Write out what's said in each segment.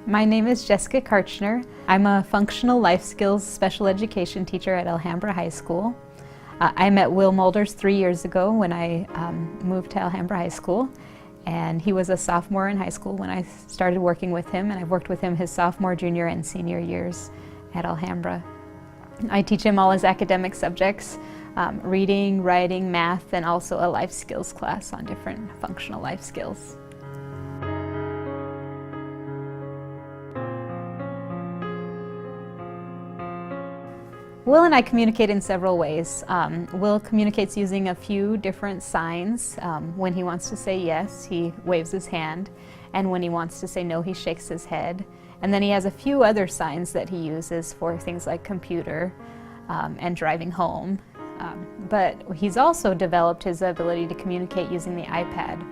My name is Jessica Kartchner. I'm a functional life skills special education teacher at Alhambra High School. I met Will Mulders 3 years ago when I moved to Alhambra High School, and he was a sophomore in high school when I started working with him, and I've worked with him his sophomore, junior, and senior years at Alhambra. I teach him all his academic subjects, reading, writing, math, and also a life skills class on different functional life skills. Will and I communicate in several ways. Will communicates using a few different signs. When he wants to say yes, he waves his hand, and when he wants to say no, he shakes his head. And then he has a few other signs that he uses for things like computer and driving home. But he's also developed his ability to communicate using the iPad.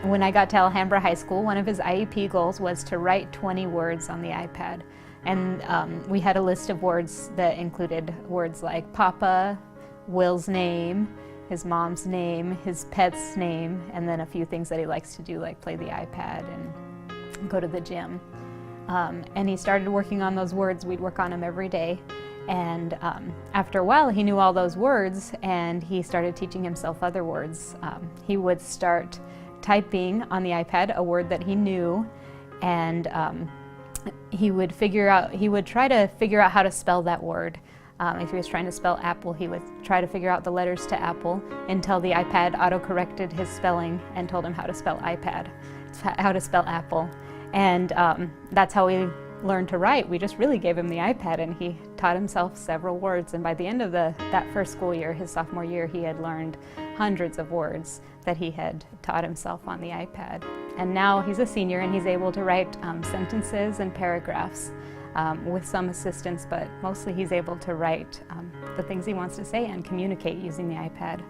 When I got to Alhambra High School, one of his IEP goals was to write 20 words on the iPad. And we had a list of words that included words like Papa, Will's name, his mom's name, his pet's name, and then a few things that he likes to do, like play the iPad and go to the gym. And he started working on those words. We'd work on them every day. And after a while, he knew all those words, and he started teaching himself other words. He would start typing on the iPad a word that he knew, and he would try to figure out how to spell that word. If he was trying to spell apple, he would try to figure out the letters to apple until the iPad auto-corrected his spelling and told him how to spell apple. And that's how we learned to write. We just really gave him the iPad, and he taught himself several words. And by the end of that first school year, his sophomore year, he had learned hundreds of words that he had taught himself on the iPad. And now he's a senior, and he's able to write sentences and paragraphs with some assistance, but mostly he's able to write the things he wants to say and communicate using the iPad.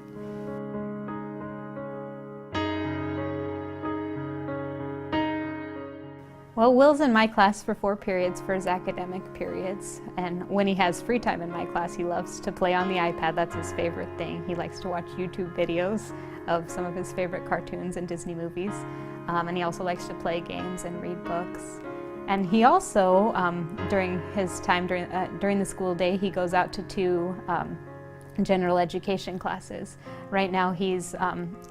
Well, Will's in my class for 4 periods for his academic periods, and when he has free time in my class, he loves to play on the iPad. That's his favorite thing. He likes to watch YouTube videos of some of his favorite cartoons and Disney movies, and he also likes to play games and read books. And he also, during his time during the school day, he goes out to 2 general education classes. Right now he's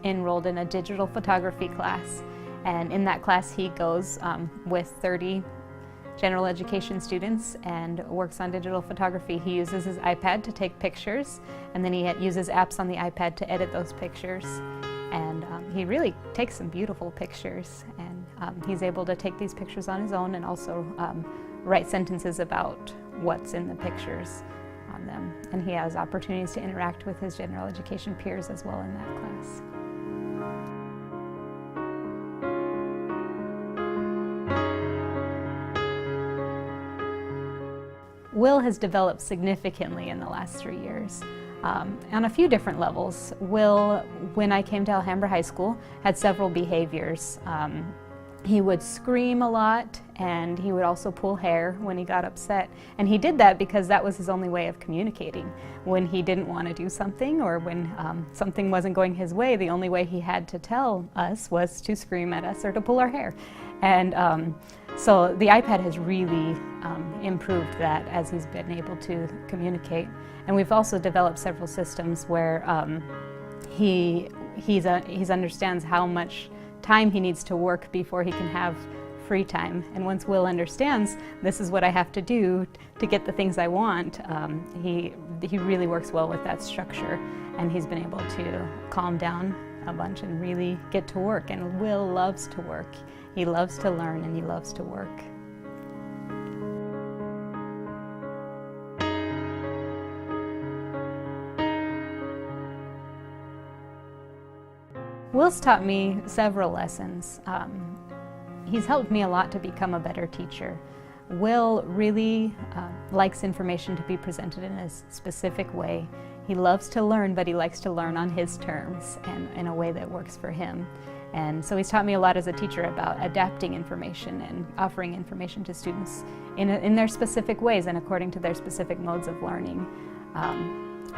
enrolled in a digital photography class. And in that class, he goes with 30 general education students and works on digital photography. He uses his iPad to take pictures, and then he uses apps on the iPad to edit those pictures. And he really takes some beautiful pictures, and he's able to take these pictures on his own and also write sentences about what's in the pictures on them. And he has opportunities to interact with his general education peers as well in that class. Will has developed significantly in the last 3 years on a few different levels. Will, when I came to Alhambra High School, had several behaviors. He would scream a lot, and he would also pull hair when he got upset. And he did that because that was his only way of communicating. When he didn't want to do something, or when something wasn't going his way, the only way he had to tell us was to scream at us or to pull our hair. And so the iPad has really improved that as he's been able to communicate. And we've also developed several systems where he understands how much time he needs to work before he can have free time. And once Will understands, this is what I have to do to get the things I want, he really works well with that structure, and he's been able to calm down a bunch and really get to work. And Will loves to work. He loves to learn, and he loves to work. Will's taught me several lessons. He's helped me a lot to become a better teacher. Will really likes information to be presented in a specific way. He loves to learn, but he likes to learn on his terms and in a way that works for him. And so he's taught me a lot as a teacher about adapting information and offering information to students in their specific ways and according to their specific modes of learning.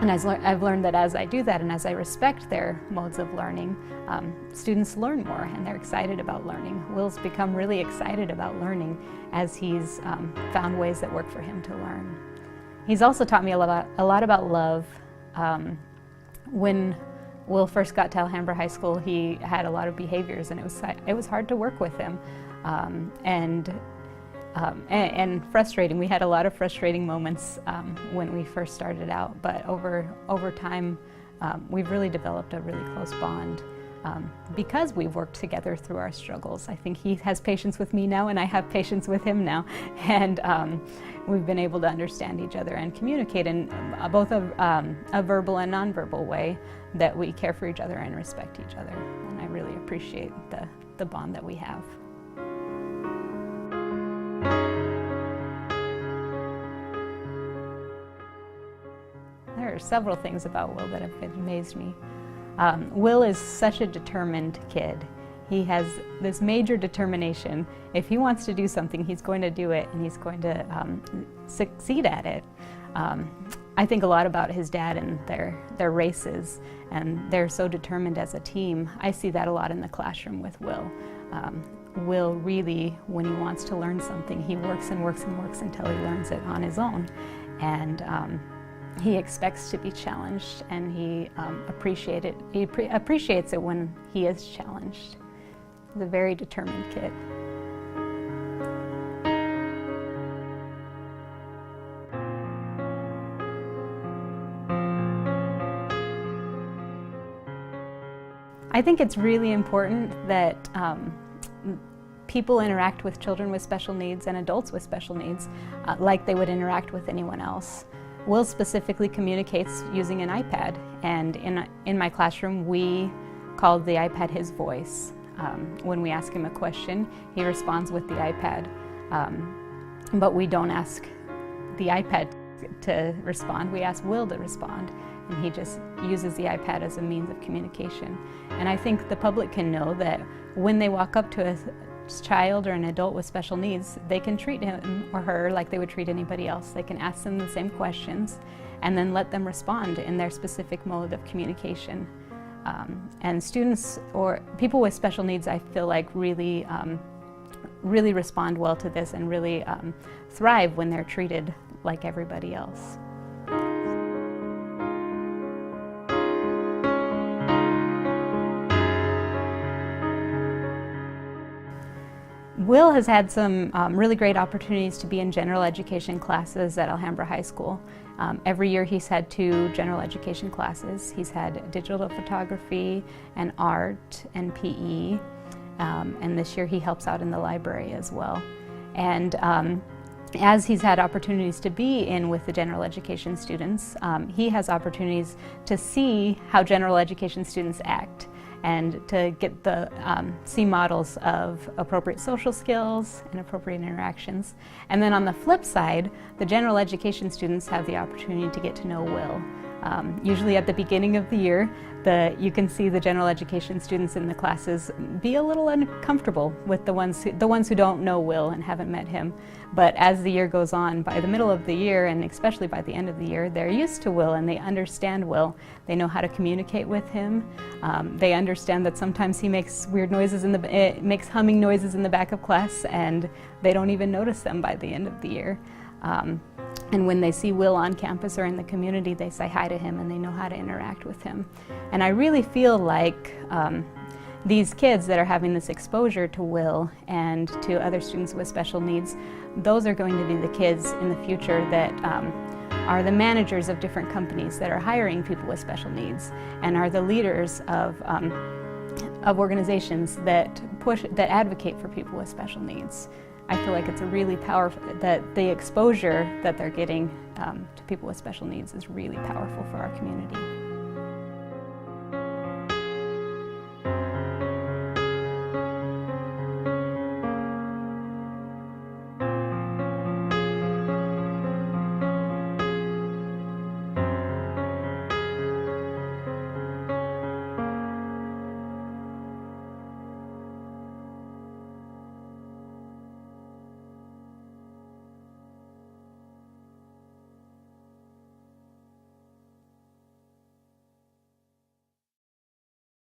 And I've learned that as I do that and as I respect their modes of learning, students learn more and they're excited about learning. Will's become really excited about learning as he's found ways that work for him to learn. He's also taught me a lot about love. When Will first got to Alhambra High School, he had a lot of behaviors and it was hard to work with him. And frustrating. We had a lot of frustrating moments when we first started out, but over time we've really developed a really close bond because we've worked together through our struggles. I think he has patience with me now and I have patience with him now, and we've been able to understand each other and communicate in both a verbal and nonverbal way that we care for each other and respect each other, and I really appreciate the bond that we have. There are several things about Will that have amazed me. Will is such a determined kid. He has this major determination. If he wants to do something, he's going to do it and he's going to succeed at it. I think a lot about his dad and their races, and they're so determined as a team. I see that a lot in the classroom with Will. Will really, when he wants to learn something, he works and works and works until he learns it on his own. And he expects to be challenged, and he appreciates it when he is challenged. He's a very determined kid. I think it's really important that people interact with children with special needs and adults with special needs like they would interact with anyone else. Will specifically communicates using an iPad, and in my classroom we call the iPad his voice. When we ask him a question, he responds with the iPad, but we don't ask the iPad to respond, we ask Will to respond, and he just uses the iPad as a means of communication. And I think the public can know that when they walk up to a child or an adult with special needs, they can treat him or her like they would treat anybody else. They can ask them the same questions and then let them respond in their specific mode of communication. And students or people with special needs, I feel like really respond well to this and really thrive when they're treated like everybody else. Will has had some really great opportunities to be in general education classes at Alhambra High School. Every year he's had 2 general education classes. He's had digital photography and art and PE, and this year he helps out in the library as well. And as he's had opportunities to be in with the general education students, he has opportunities to see how general education students act, and to get the see models of appropriate social skills and appropriate interactions. And then on the flip side, the general education students have the opportunity to get to know Will. Usually at the beginning of the year, you can see the general education students in the classes be a little uncomfortable with the ones who don't know Will and haven't met him. But as the year goes on, by the middle of the year, and especially by the end of the year, they're used to Will and they understand Will. They know how to communicate with him. They understand that sometimes he makes weird noises makes humming noises in the back of class, and they don't even notice them by the end of the year. And when they see Will on campus or in the community, they say hi to him and they know how to interact with him. And I really feel like these kids that are having this exposure to Will and to other students with special needs, those are going to be the kids in the future that are the managers of different companies that are hiring people with special needs, and are the leaders of organizations that advocate for people with special needs. I feel like it's a really powerful, that the exposure that they're getting to people with special needs is really powerful for our community.